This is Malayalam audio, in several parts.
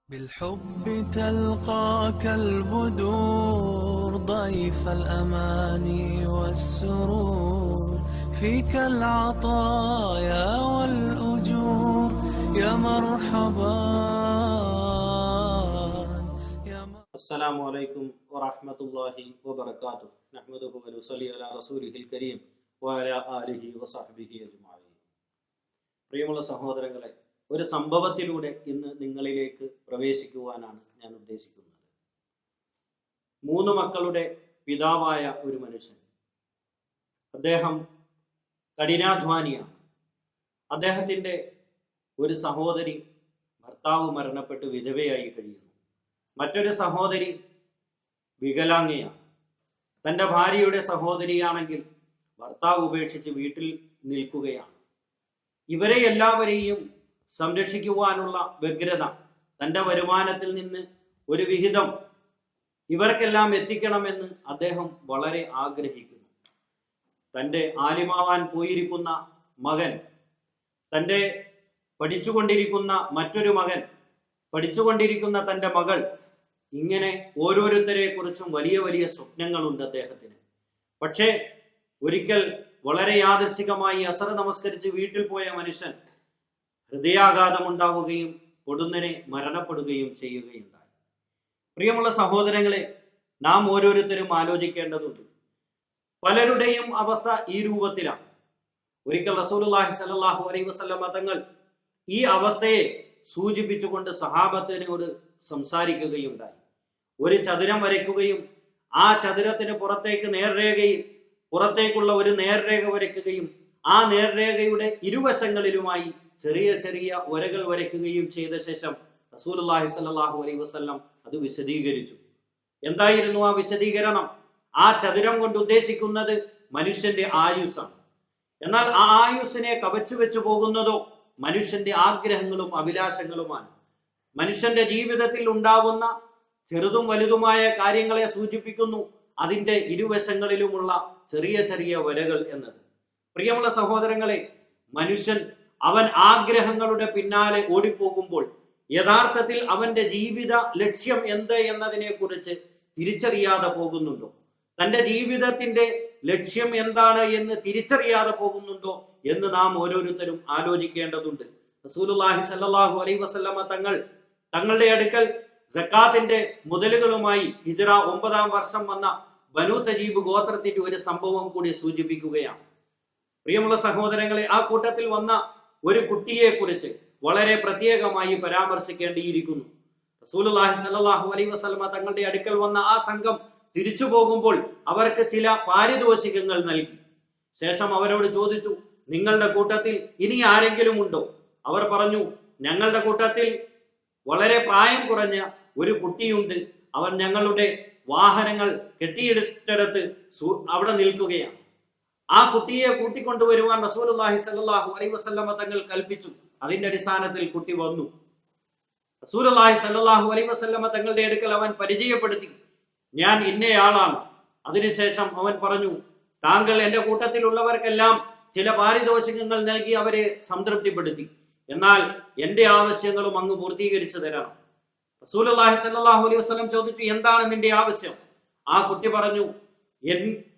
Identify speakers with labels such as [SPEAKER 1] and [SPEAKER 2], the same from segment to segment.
[SPEAKER 1] بالحب تلقاك البدور ضيف الأماني والسرور فيك العطايا والأجور يا مرحبا
[SPEAKER 2] السلام عليكم ورحمة الله وبركاته نحمده ونصلي على رسوله الكريم وعلى آله وصحبه أجمعين. പ്രിയമുള്ള സഹോദരങ്ങളെ, ഒരു സംഭവത്തിലൂടെ ഇന്ന് നിങ്ങളിലേക്ക് പ്രവേശിക്കുവാനാണ് ഞാൻ ഉദ്ദേശിക്കുന്നത്. 3 മക്കളുടെ പിതാവായ ഒരു മനുഷ്യൻ, അദ്ദേഹം കഠിനാധ്വാനിയാണ്. അദ്ദേഹത്തിൻ്റെ ഒരു സഹോദരി ഭർത്താവ് മരണപ്പെട്ട് വിധവയായി കഴിയുന്നു. മറ്റൊരു സഹോദരി വികലാംഗയാണ്. തൻ്റെ ഭാര്യയുടെ സഹോദരിയാണെങ്കിൽ ഭർത്താവ് ഉപേക്ഷിച്ച് വീട്ടിൽ നിൽക്കുകയാണ്. ഇവരെ എല്ലാവരെയും സംരക്ഷിക്കുവാനുള്ള വ്യഗ്രത, തൻ്റെ വരുമാനത്തിൽ നിന്ന് ഒരു വിഹിതം ഇവർക്കെല്ലാം എത്തിക്കണമെന്ന് അദ്ദേഹം വളരെ ആഗ്രഹിക്കുന്നു. തൻ്റെ ആലിമാവാൻ പോയിരിക്കുന്ന മകൻ, തൻ്റെ പഠിച്ചുകൊണ്ടിരിക്കുന്ന മറ്റൊരു മകൻ, പഠിച്ചുകൊണ്ടിരിക്കുന്ന തൻ്റെ മകൾ, ഇങ്ങനെ ഓരോരുത്തരെ കുറിച്ചും വലിയ വലിയ സ്വപ്നങ്ങളുണ്ട് അദ്ദേഹത്തിന്. പക്ഷേ ഒരിക്കൽ വളരെ യാദൃശ്ചികമായി അസർ നമസ്കരിച്ച് വീട്ടിൽ പോയ മനുഷ്യൻ ഹൃദയാഘാതമുണ്ടാവുകയും പൊടുന്നനെ മരണപ്പെടുകയും ചെയ്യുകയുണ്ടായി. പ്രിയമുള്ള സഹോദരങ്ങളെ, നാം ഓരോരുത്തരും ആലോചിക്കേണ്ടതുണ്ട്. പലരുടെയും അവസ്ഥ ഈ രൂപത്തിലാണ്. ഒരിക്കൽ റസൂലുള്ളാഹി സ്വല്ലല്ലാഹു അലൈഹി വസല്ലം തങ്ങൾ ഈ അവസ്ഥയെ സൂചിപ്പിച്ചുകൊണ്ട് സഹാബത്തിനോട് സംസാരിക്കുകയുണ്ടായി. ഒരു ചതുരം വരയ്ക്കുകയും ആ ചതുരത്തിന് പുറത്തേക്കുള്ള ഒരു നേർരേഖ വരയ്ക്കുകയും ആ നേർരേഖയുടെ ഇരുവശങ്ങളിലുമായി ചെറിയ ചെറിയ വരകൾ വരയ്ക്കുകയും ചെയ്ത ശേഷം റസൂലുള്ളാഹി സ്വല്ലല്ലാഹു അലൈഹി വസല്ലം അത് വിശദീകരിച്ചു. എന്തായിരുന്നു ആ വിശദീകരണം? ആ ചതുരം കൊണ്ട് ഉദ്ദേശിക്കുന്നത് മനുഷ്യന്റെ ആയുസ്സാണ്. എന്നാൽ ആ ആയുസ്സിനെ കവച്ചു വെച്ചു പോകുന്നതോ മനുഷ്യന്റെ ആഗ്രഹങ്ങളും അഭിലാഷങ്ങളുമാണ്. മനുഷ്യന്റെ ജീവിതത്തിൽ ഉണ്ടാവുന്ന ചെറുതും വലുതുമായ കാര്യങ്ങളെ സൂചിപ്പിക്കുന്നു അതിൻ്റെ ഇരുവശങ്ങളിലുമുള്ള ചെറിയ ചെറിയ വരകൾ എന്നത്. പ്രിയമുള്ള സഹോദരങ്ങളെ, മനുഷ്യൻ അവൻ ആഗ്രഹങ്ങളുടെ പിന്നാലെ ഓടിപ്പോകുമ്പോൾ യഥാർത്ഥത്തിൽ അവന്റെ ജീവിത ലക്ഷ്യം എന്ത് എന്നതിനെ കുറിച്ച് തിരിച്ചറിയാതെ പോകുന്നുണ്ടോ? തൻ്റെ ജീവിതത്തിന്റെ ലക്ഷ്യം എന്താണ് എന്ന് തിരിച്ചറിയാതെ പോകുന്നുണ്ടോ എന്ന് നാം ഓരോരുത്തരും ആലോചിക്കേണ്ടതുണ്ട്. റസൂലുള്ളാഹി സ്വല്ലല്ലാഹു അലൈഹി വസല്ലമ തങ്ങളുടെ അടുക്കൽ സക്കാത്തിന്റെ മുതലുകളുമായി ഹിജ്റ 9-ാം വർഷം വന്ന ബനൂ തജീബ് ഗോത്രത്തിന്റെ ഒരു സംഭവം കൂടി സൂചിപ്പിക്കുകയാണ്. പ്രിയമുള്ള സഹോദരങ്ങളെ, ആ കൂട്ടത്തിൽ വന്ന ഒരു കുട്ടിയെ കുറിച്ച് വളരെ പ്രത്യേകമായി പരാമർശിക്കേണ്ടിയിരിക്കുന്നു. റസൂലുള്ളാഹി സ്വല്ലല്ലാഹു അലൈഹി വസല്ലമ തങ്ങളുടെ അടുക്കൽ വന്ന ആ സംഘം തിരിച്ചു പോകുമ്പോൾ അവർക്ക് ചില പാരിതോഷികങ്ങൾ നൽകി. ശേഷം അവരോട് ചോദിച്ചു, നിങ്ങളുടെ കൂട്ടത്തിൽ ഇനി ആരെങ്കിലും ഉണ്ടോ? അവർ പറഞ്ഞു, ഞങ്ങളുടെ കൂട്ടത്തിൽ വളരെ പ്രായം കുറഞ്ഞ ഒരു കുട്ടിയുണ്ട്. അവൻ ഞങ്ങളുടെ വാഹനങ്ങൾ കെട്ടിയിട്ടിടത്ത് അവിടെ നിൽക്കുകയാണ്. ആ കുട്ടിയെ കൂട്ടിക്കൊണ്ടുവരുവാൻ റസൂലുള്ളാഹി സ്വല്ലല്ലാഹു അലൈഹി വസല്ലമ തങ്ങൾ കൽപ്പിച്ചു. അതിന്റെ അടിസ്ഥാനത്തിൽ കുട്ടി വന്നു. റസൂലുള്ളാഹി സ്വല്ലല്ലാഹു അലൈഹി വസല്ലമ തങ്ങളുടെ അടുക്കൽ അവൻ പരിചയപ്പെടുത്തി, ഞാൻ ഇന്നയാളാണ്. അതിനുശേഷം അവൻ പറഞ്ഞു, താങ്കൾ എൻ്റെ കൂട്ടത്തിലുള്ളവർക്കെല്ലാം ചില പാരിതോഷികങ്ങൾ നൽകി അവരെ സംതൃപ്തിപ്പെടുത്തി. എന്നാൽ എൻ്റെ ആവശ്യങ്ങളും അങ്ങ് പൂർത്തീകരിച്ചു തരണം. റസൂലുള്ളാഹി സ്വല്ലല്ലാഹു അലൈഹി വസല്ലം ചോദിച്ചു, എന്താണ് നിന്റെ ആവശ്യം? ആ കുട്ടി പറഞ്ഞു,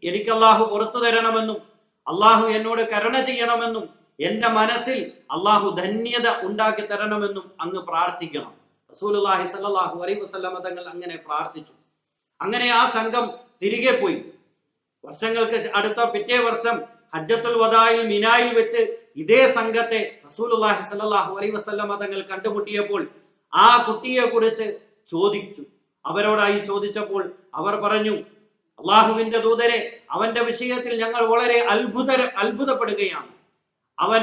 [SPEAKER 2] എനിക്ക് അല്ലാഹു പുറത്തു തരണമെന്നും അല്ലാഹു എന്നോട് കരുണ ചെയ്യണമെന്നും എൻ്റെ മനസ്സിൽ അല്ലാഹു ധന്യത ഉണ്ടാക്കി തരണമെന്നും അങ്ങ് പ്രാർത്ഥിക്കണം. റസൂലുള്ളാഹി സ്വല്ലല്ലാഹു അലൈഹി വസല്ലം തങ്ങൾ അങ്ങനെ പ്രാർത്ഥിച്ചു. അങ്ങനെ ആ സംഘം തിരികെ പോയി. വർഷങ്ങൾക്ക് അടുത്ത പിറ്റേ വർഷം ഹജ്ജത്തുൽ വദായിൽ മിനായിൽ വെച്ച് ഇതേ സംഘത്തെ റസൂലുള്ളാഹി സ്വല്ലല്ലാഹു അലൈഹി വസല്ലം തങ്ങൾ കണ്ടുമുട്ടിയപ്പോൾ ആ കുട്ടിയെ കുറിച്ച് ചോദിച്ചു. അവരോടായി ചോദിച്ചപ്പോൾ അവർ പറഞ്ഞു, അള്ളാഹുവിന്റെ ദൂതരെ, അവന്റെ വിഷയത്തിൽ ഞങ്ങൾ വളരെ അത്ഭുതപ്പെടുകയാണ്. അവൻ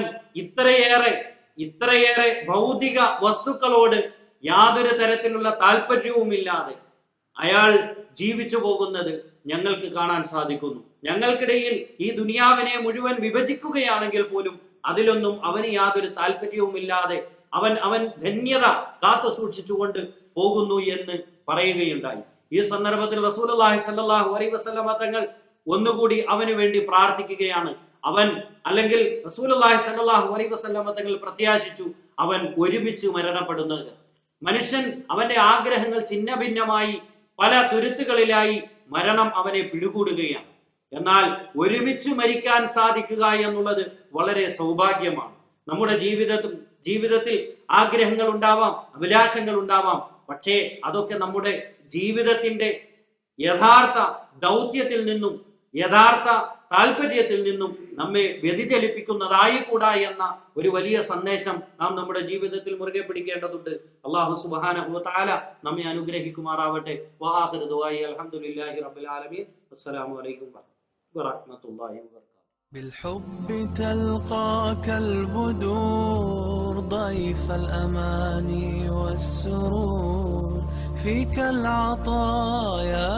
[SPEAKER 2] ഇത്രയേറെ ഭൗതിക വസ്തുക്കളോട് യാതൊരു തരത്തിലുള്ള താല്പര്യവുമില്ലാതെ അയാൾ ജീവിച്ചു പോകുന്നത് ഞങ്ങൾക്ക് കാണാൻ സാധിക്കുന്നു. ഞങ്ങൾക്കിടയിൽ ഈ ദുനിയാവിനെ മുഴുവൻ വിഭജിക്കുകയാണെങ്കിൽ പോലും അതിലൊന്നും അവന് യാതൊരു താല്പര്യവുമില്ലാതെ അവൻ ധന്യത കാത്തു സൂക്ഷിച്ചുകൊണ്ട് പോകുന്നു എന്ന് പറയുകയുണ്ടായി. ഈ സന്ദർഭത്തിൽ റസൂലുള്ളാഹി സ്വല്ലല്ലാഹു അലൈഹി വസല്ലമ തങ്ങൾ ഒന്നുകൂടി അവന് വേണ്ടി പ്രാർത്ഥിക്കുകയാണ്. അവൻ അല്ലെങ്കിൽ റസൂലുള്ളാഹി സ്വല്ലല്ലാഹു അലൈഹി വസല്ലമ തങ്ങൾ പ്രത്യാശിച്ചു അവൻ ഒരുമിച്ച് മനുഷ്യൻ അവന്റെ ആഗ്രഹങ്ങൾ ഛിന്ന ഭിന്നമായി പല തുരുത്തുകളിലായി മരണം അവനെ പിടികൂടുകയാണ്. എന്നാൽ ഒരുമിച്ച് മരിക്കാൻ സാധിക്കുക എന്നുള്ളത് വളരെ സൗഭാഗ്യമാണ്. നമ്മുടെ ജീവിതത്തിൽ ആഗ്രഹങ്ങൾ ഉണ്ടാവാം, അഭിലാഷങ്ങൾ ഉണ്ടാവാം. പക്ഷേ അതൊക്കെ നമ്മുടെ ജീവിതത്തിന്റെ യഥാർത്ഥ ദൗത്യത്തിൽ നിന്നും യഥാർത്ഥ താല്പര്യത്തിൽ നിന്നും നമ്മെ വ്യതിചലിപ്പിക്കുന്നതായിക്കൂടാ എന്ന ഒരു വലിയ സന്ദേശം നാം നമ്മുടെ ജീവിതത്തിൽ മുറുകെ പിടിക്കേണ്ടതുണ്ട്. അല്ലാഹു സുബ്ഹാനഹു വ തആല നമ്മെ അനുഗ്രഹിക്കുമാറാവട്ടെ. വആഖിറു ദുആഇ അൽഹംദുലില്ലാഹി റബ്ബിൽ ആലമീൻ. അസ്സലാമു അലൈക്കും വറഹ്മത്തുള്ളാഹി വബറകാതുഹു.
[SPEAKER 1] بالحب تلقاك البدور ضيف الأماني والسرور فيك العطايا